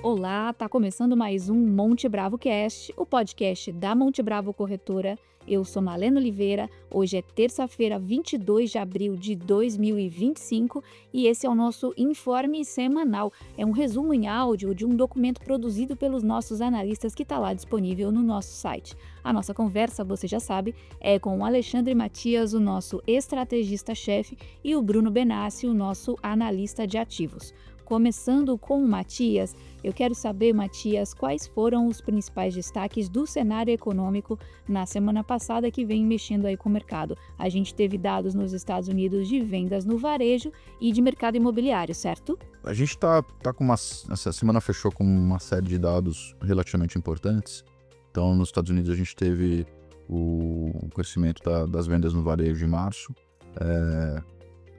Olá, tá começando mais um Monte Bravo Cast, o podcast da Monte Bravo Corretora. Eu sou Malena Oliveira, hoje é terça-feira, 22 de abril de 2025 e esse é o nosso informe semanal. É um resumo em áudio de um documento produzido pelos nossos analistas que está lá disponível no nosso site. A nossa conversa, você já sabe, é com o Alexandre Matias, o nosso estrategista-chefe, e o Bruno Benassi, o nosso analista de ativos. Começando com o Matias, eu quero saber, Matias, quais foram os principais destaques do cenário econômico na semana passada que vem mexendo aí com o mercado. A gente teve dados nos Estados Unidos de vendas no varejo e de mercado imobiliário, certo? A gente tá com essa semana fechou com uma série de dados relativamente importantes. Então, nos Estados Unidos a gente teve o crescimento das vendas no varejo em março.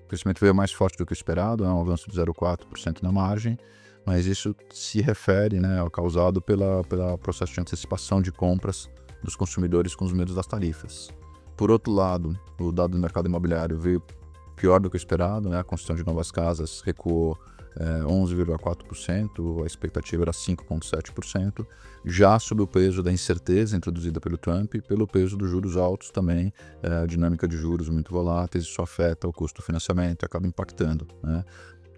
O crescimento veio mais forte do que o esperado, um avanço de 0,4% na margem, mas isso se refere, ao causado pelo processo de antecipação de compras dos consumidores com os medos das tarifas. Por outro lado, o dado do mercado imobiliário veio pior do que o esperado, a construção de novas casas recuou 11,4%, a expectativa era 5,7%, já sob o peso da incerteza introduzida pelo Trump e pelo peso dos juros altos também, a dinâmica de juros muito voláteis, isso afeta o custo do financiamento e acaba impactando.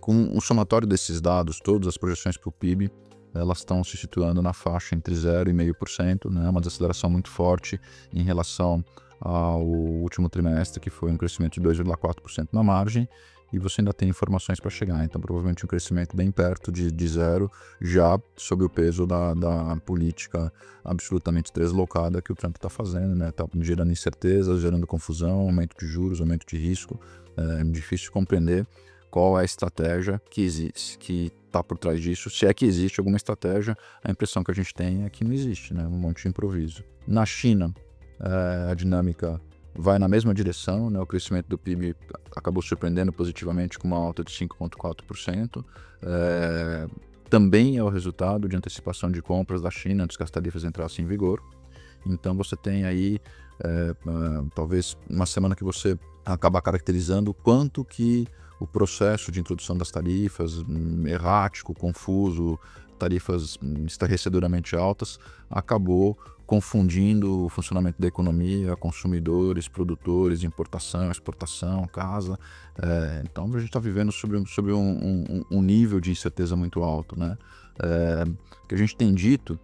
Com o somatório desses dados, todas as projeções para o PIB, elas estão se situando na faixa entre 0,5%, uma desaceleração muito forte em relação ao último trimestre, que foi um crescimento de 2,4% na margem, e você ainda tem informações para chegar, então provavelmente um crescimento bem perto de zero, já sob o peso da política absolutamente deslocada que o Trump está fazendo, está gerando incertezas, gerando confusão, aumento de juros, aumento de risco. É difícil compreender qual é a estratégia que existe, que está por trás disso. Se é que existe alguma estratégia, a impressão que a gente tem é que não existe, um monte de improviso. Na China, a dinâmica vai na mesma direção, o crescimento do PIB acabou surpreendendo positivamente com uma alta de 5,4%. Também é o resultado de antecipação de compras da China antes que as tarifas entrassem em vigor. Então você tem aí talvez uma semana que você acaba caracterizando o quanto que o processo de introdução das tarifas, errático, confuso, tarifas estarrecedoramente altas, acabou confundindo o funcionamento da economia, consumidores, produtores, importação, exportação, casa. Então a gente está vivendo sob um nível de incerteza muito alto. O que a gente tem dito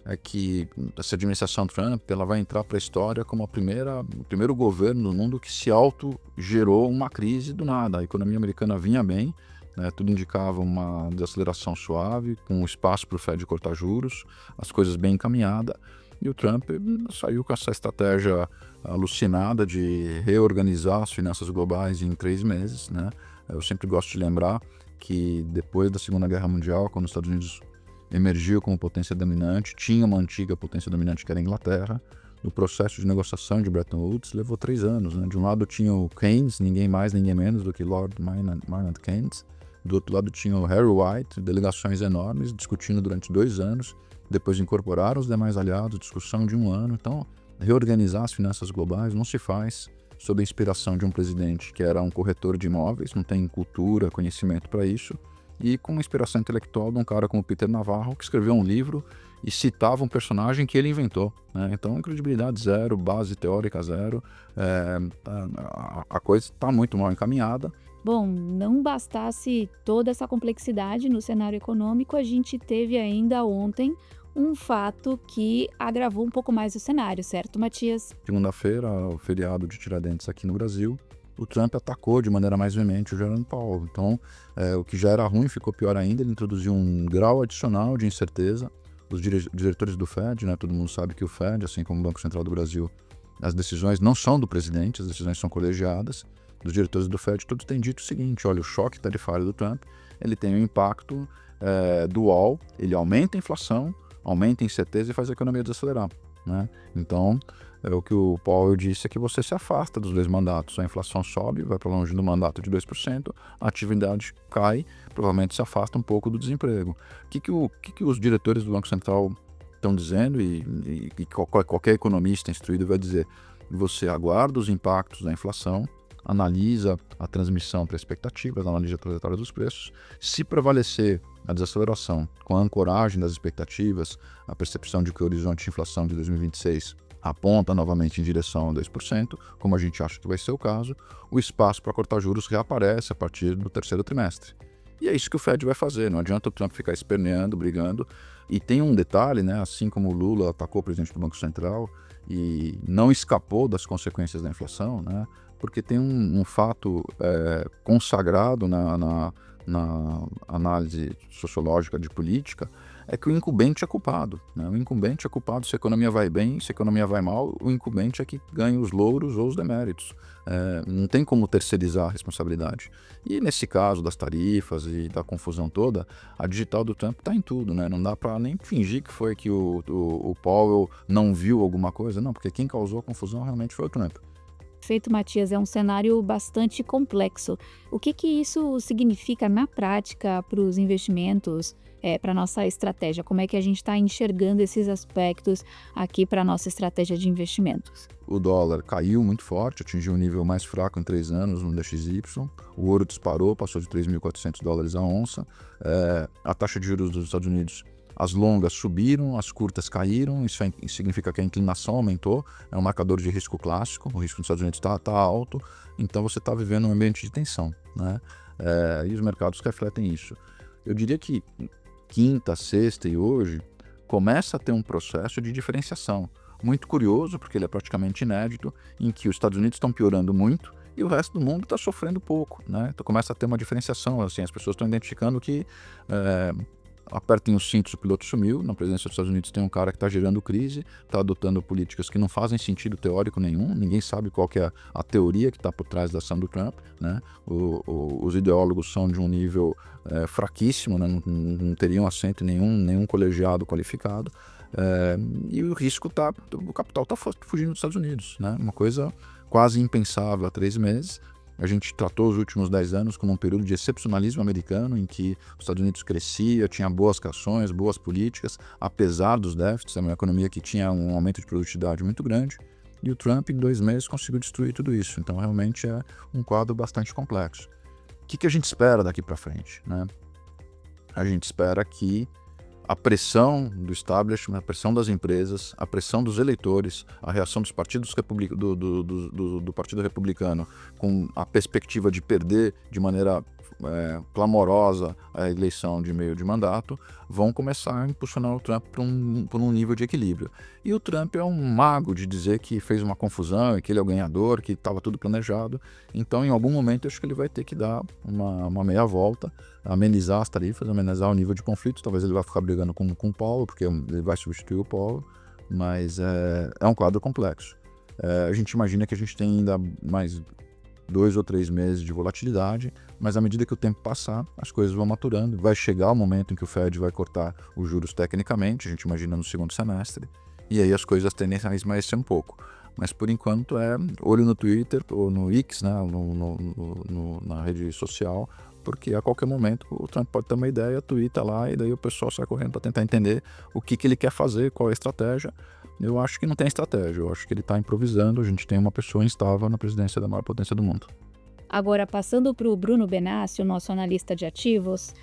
é que essa administração Trump ela vai entrar para a história como o primeiro governo do mundo que se auto-gerou uma crise do nada. A economia americana vinha bem, tudo indicava uma desaceleração suave, com espaço para o Fed cortar juros, as coisas bem encaminhadas, e o Trump saiu com essa estratégia alucinada de reorganizar as finanças globais em 3 meses. Eu sempre gosto de lembrar que depois da Segunda Guerra Mundial, quando os Estados Unidos emergiu como potência dominante, tinha uma antiga potência dominante que era a Inglaterra. O processo de negociação de Bretton Woods levou 3 anos. De um lado tinha o Keynes, ninguém mais, ninguém menos do que Lord Maynard Keynes. Do outro lado tinha o Harry White, delegações enormes, discutindo durante 2 anos. Depois incorporaram os demais aliados, discussão de 1 ano. Então, reorganizar as finanças globais não se faz sob a inspiração de um presidente que era um corretor de imóveis, não tem cultura, conhecimento para isso, e com uma inspiração intelectual de um cara como Peter Navarro, que escreveu um livro e citava um personagem que ele inventou. Então, credibilidade zero, base teórica zero, a coisa está muito mal encaminhada. Bom, não bastasse toda essa complexidade no cenário econômico, a gente teve ainda ontem um fato que agravou um pouco mais o cenário, certo, Matias? Segunda-feira, o feriado de Tiradentes aqui no Brasil, o Trump atacou de maneira mais veemente o Jerome Powell. Então, o que já era ruim ficou pior ainda, ele introduziu um grau adicional de incerteza. Os diretores do Fed, todo mundo sabe que o Fed, assim como o Banco Central do Brasil, as decisões não são do presidente, as decisões são colegiadas. Dos diretores do Fed, todos têm dito o seguinte: olha, o choque tarifário do Trump, ele tem um impacto dual, ele aumenta a inflação, aumenta a incerteza e faz a economia desacelerar. Então, o que o Powell disse é que você se afasta dos 2 mandatos, a inflação sobe, vai para longe do mandato de 2%, a atividade cai, provavelmente se afasta um pouco do desemprego. O que os diretores do Banco Central estão dizendo, e qualquer economista instruído vai dizer: você aguarda os impactos da inflação, analisa a transmissão para expectativas, analisa a trajetória dos preços. Se prevalecer a desaceleração com a ancoragem das expectativas, a percepção de que o horizonte de inflação de 2026 aponta novamente em direção a 2%, como a gente acha que vai ser o caso, o espaço para cortar juros reaparece a partir do terceiro trimestre. E é isso que o Fed vai fazer, não adianta o Trump ficar esperneando, brigando. E tem um detalhe, né? Assim como o Lula atacou o presidente do Banco Central e não escapou das consequências da inflação, né? Porque tem um fato consagrado na análise sociológica de política, é que o incumbente é culpado, né? O incumbente é culpado se a economia vai bem, se a economia vai mal, o incumbente é que ganha os louros ou os deméritos. Não tem como terceirizar a responsabilidade. E nesse caso das tarifas e da confusão toda, a digital do Trump está em tudo, né? Não dá para nem fingir que foi que o Powell não viu alguma coisa, não, porque quem causou a confusão realmente foi o Trump. Perfeito, Matias, é um cenário bastante complexo. O que isso significa na prática para os investimentos, para a nossa estratégia? Como é que a gente está enxergando esses aspectos aqui para a nossa estratégia de investimentos? O dólar caiu muito forte, atingiu um nível mais fraco em 3 anos no DXY. O ouro disparou, passou de $3.400 a onça. A taxa de juros dos Estados Unidos, as longas subiram, as curtas caíram, isso significa que a inclinação aumentou, é um marcador de risco clássico, o risco dos Estados Unidos está alto, então você está vivendo um ambiente de tensão, né? E os mercados refletem isso. Eu diria que quinta, sexta e hoje começa a ter um processo de diferenciação, muito curioso, porque ele é praticamente inédito, em que os Estados Unidos estão piorando muito e o resto do mundo está sofrendo pouco, né? Então começa a ter uma diferenciação, assim, as pessoas estão identificando que apertem os cintos, o piloto sumiu. Na presidência dos Estados Unidos tem um cara que está gerando crise, está adotando políticas que não fazem sentido teórico nenhum, ninguém sabe qual que é a teoria que está por trás da ação do Trump, né? Os ideólogos são de um nível fraquíssimo, né? Não teriam assento em nenhum colegiado qualificado, e o risco o capital está fugindo dos Estados Unidos, né? Uma coisa quase impensável há 3 meses. A gente tratou os últimos 10 anos como um período de excepcionalismo americano, em que os Estados Unidos crescia, tinha boas ações, boas políticas, apesar dos déficits, é uma economia que tinha um aumento de produtividade muito grande, e o Trump, em 2 meses, conseguiu destruir tudo isso. Então, realmente é um quadro bastante complexo. O que a gente espera daqui para frente, né? A gente espera que a pressão do establishment, a pressão das empresas, a pressão dos eleitores, a reação dos partidos do Partido Republicano com a perspectiva de perder de maneira clamorosa a eleição de meio de mandato, vão começar a impulsionar o Trump por um nível de equilíbrio. E o Trump é um mago de dizer que fez uma confusão e que ele é o ganhador, que estava tudo planejado. Então, em algum momento, eu acho que ele vai ter que dar uma meia volta, amenizar as tarifas, amenizar o nível de conflitos. Talvez ele vá ficar brigando com o Powell, porque ele vai substituir o Powell, mas é um quadro complexo. A gente imagina que a gente tem ainda mais 2 ou 3 meses de volatilidade, mas à medida que o tempo passar, as coisas vão maturando. Vai chegar o momento em que o Fed vai cortar os juros tecnicamente, a gente imagina no segundo semestre, e aí as coisas tendem a esmaecer um pouco. Mas por enquanto é olho no Twitter, ou no X, né, na rede social, porque a qualquer momento o Trump pode ter uma ideia, tuita lá, e daí o pessoal sai correndo para tentar entender o que ele quer fazer, qual é a estratégia. Eu acho que não tem estratégia, eu acho que ele está improvisando, a gente tem uma pessoa instável na presidência da maior potência do mundo. Agora, passando para o Bruno Benassi, o nosso analista de ativos,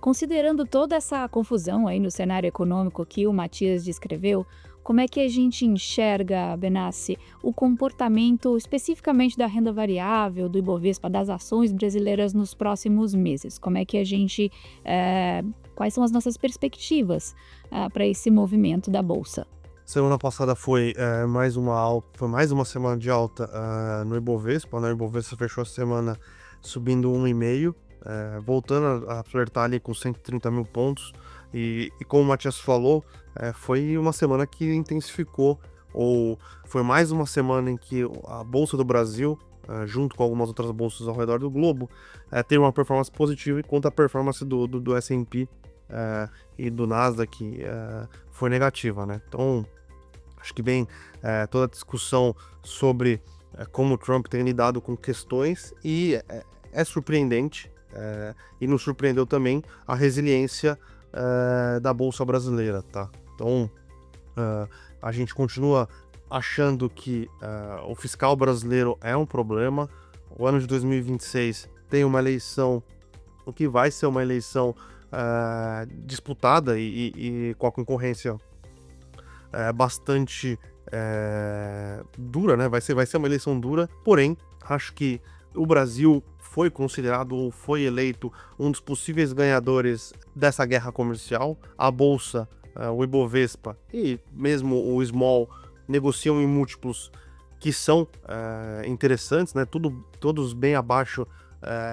considerando toda essa confusão aí no cenário econômico que o Matias descreveu, como é que a gente enxerga, Benassi, o comportamento especificamente da renda variável, do Ibovespa, das ações brasileiras nos próximos meses? Como é que a gente, quais são as nossas perspectivas para esse movimento da Bolsa? Semana passada foi mais uma semana de alta no Ibovespa, né? O Ibovespa fechou a semana subindo 1,5%, voltando a flertar ali com 130 mil pontos. E como o Matias falou, foi uma semana que intensificou, ou foi mais uma semana em que a Bolsa do Brasil, junto com algumas outras bolsas ao redor do globo, teve uma performance positiva, enquanto a performance do S&P e do Nasdaq foi negativa, né? Então, acho que vem toda a discussão sobre como o Trump tem lidado com questões, e é surpreendente, e nos surpreendeu também a resiliência da Bolsa brasileira, tá? Então, a gente continua achando que o fiscal brasileiro é um problema, o ano de 2026 tem uma eleição, o que vai ser uma eleição disputada e com a concorrência bastante dura, né? Vai ser uma eleição dura, porém, acho que o Brasil foi considerado ou foi eleito um dos possíveis ganhadores dessa guerra comercial. A Bolsa, o Ibovespa e mesmo o Small negociam em múltiplos que são interessantes, né? Todos bem abaixo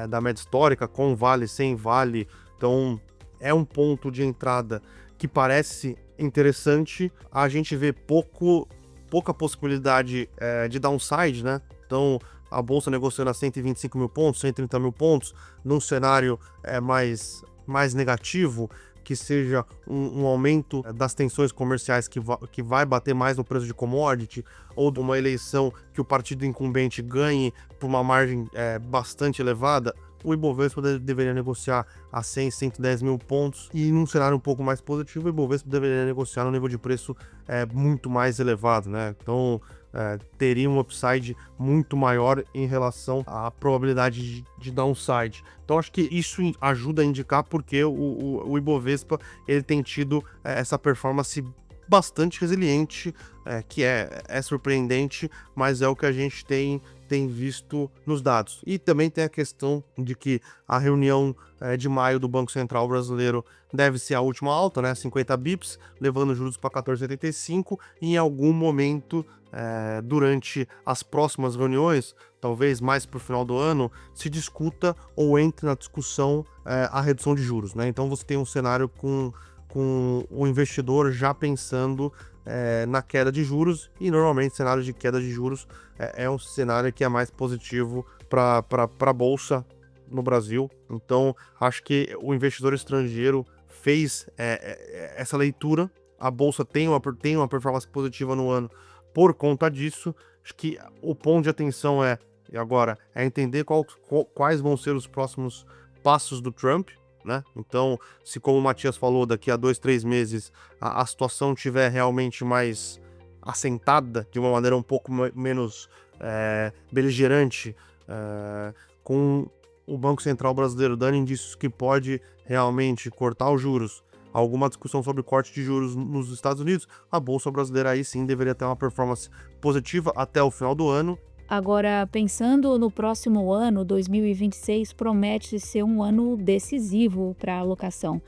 da média histórica, com vale, sem vale. Então, é um ponto de entrada que parece interessante. A gente vê pouca possibilidade de downside, né? Então, a Bolsa negociando a 125 mil pontos, 130 mil pontos, num cenário mais negativo, que seja um aumento das tensões comerciais que vai bater mais no preço de commodity, ou de uma eleição que o partido incumbente ganhe por uma margem bastante elevada, o Ibovespa deveria negociar a 100, 110 mil pontos, e num cenário um pouco mais positivo, o Ibovespa deveria negociar no nível de preço muito mais elevado, né? Então, teria um upside muito maior em relação à probabilidade de downside. Então, acho que isso ajuda a indicar porque o Ibovespa ele tem tido essa performance bastante resiliente, que é surpreendente, mas é o que a gente tem visto nos dados. E também tem a questão de que a reunião de maio do Banco Central Brasileiro deve ser a última alta, né, 50 bips, levando juros para 14,75, e em algum momento durante as próximas reuniões, talvez mais para o final do ano, se discuta ou entre na discussão a redução de juros, né? Então você tem um cenário com o investidor já pensando na queda de juros, e normalmente cenário de queda de juros é um cenário que é mais positivo para a Bolsa no Brasil. Então, acho que o investidor estrangeiro fez essa leitura. A Bolsa tem uma performance positiva no ano por conta disso. Acho que o ponto de atenção agora é entender quais vão ser os próximos passos do Trump, né? Então, se, como o Matias falou, daqui a 2, 3 meses a situação estiver realmente mais assentada, de uma maneira um pouco menos beligerante, com o Banco Central brasileiro dando indícios que pode realmente cortar os juros, alguma discussão sobre corte de juros nos Estados Unidos, a Bolsa brasileira aí sim deveria ter uma performance positiva até o final do ano. Agora, pensando no próximo ano, 2026 promete ser um ano decisivo para a alocação.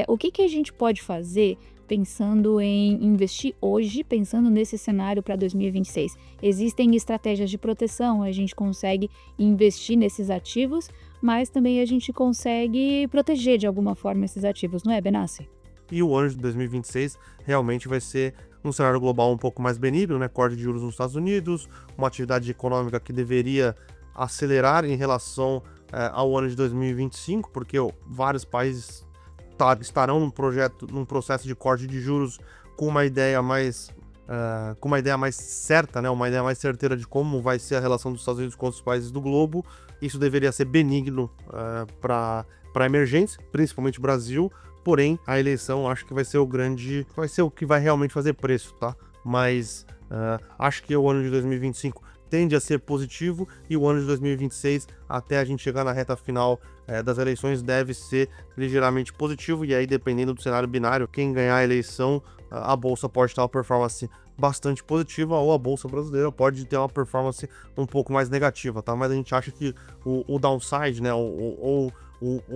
O que a gente pode fazer pensando em investir hoje, pensando nesse cenário para 2026? Existem estratégias de proteção, a gente consegue investir nesses ativos, mas também a gente consegue proteger de alguma forma esses ativos, não é, Benassi? E o ano de 2026 realmente vai ser um cenário global um pouco mais benigno, né? Corte de juros nos Estados Unidos, uma atividade econômica que deveria acelerar em relação ao ano de 2025, porque vários países estarão num processo de corte de juros com uma ideia mais certa, né? Uma ideia mais certeira de como vai ser a relação dos Estados Unidos com os países do globo. Isso deveria ser benigno para a emergência, principalmente o Brasil. Porém, a eleição acho que vai ser o que vai realmente fazer preço, tá? Mas acho que o ano de 2025 tende a ser positivo, e o ano de 2026, até a gente chegar na reta final das eleições, deve ser ligeiramente positivo. E aí, dependendo do cenário binário, quem ganhar a eleição, a Bolsa pode ter uma performance bastante positiva, ou a Bolsa brasileira pode ter uma performance um pouco mais negativa, tá? Mas a gente acha que o downside, né,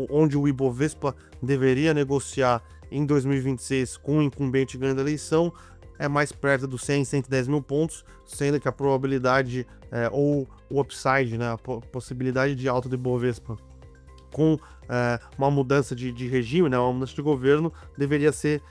onde o Ibovespa deveria negociar em 2026 com o incumbente ganhando a eleição, é mais perto dos 100, 110 mil pontos, sendo que a probabilidade ou o upside, né, a possibilidade de alta do Ibovespa com uma mudança de regime, né, uma mudança de governo, deveria ser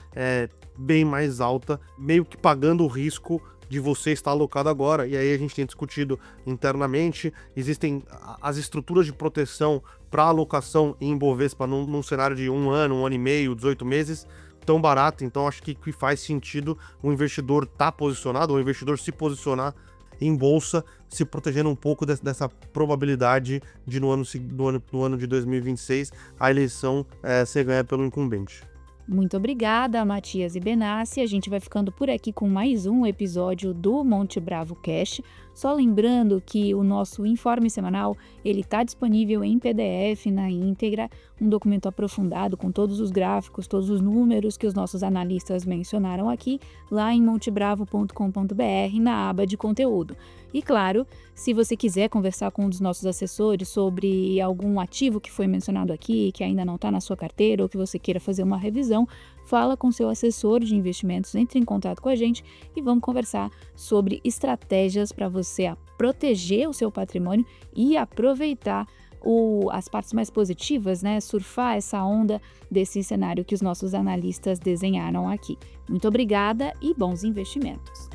bem mais alta, meio que pagando o risco de você estar alocado agora. E aí a gente tem discutido internamente, existem as estruturas de proteção para alocação em Ibovespa num cenário de um ano e meio, 18 meses, tão barato. Então acho que faz sentido o investidor estar posicionado, o investidor se posicionar em bolsa, se protegendo um pouco dessa probabilidade de no ano de 2026 a eleição ser ganha pelo incumbente. Muito obrigada, Matias e Benassi. A gente vai ficando por aqui com mais um episódio do Monte Bravo Cash. Só lembrando que o nosso informe semanal, ele está disponível em PDF na íntegra, um documento aprofundado com todos os gráficos, todos os números que os nossos analistas mencionaram aqui, lá em montebravo.com.br, na aba de conteúdo. E claro, se você quiser conversar com um dos nossos assessores sobre algum ativo que foi mencionado aqui, que ainda não está na sua carteira ou que você queira fazer uma revisão, fala com seu assessor de investimentos, entre em contato com a gente e vamos conversar sobre estratégias para você proteger o seu patrimônio e aproveitar as partes mais positivas, né? Surfar essa onda desse cenário que os nossos analistas desenharam aqui. Muito obrigada e bons investimentos!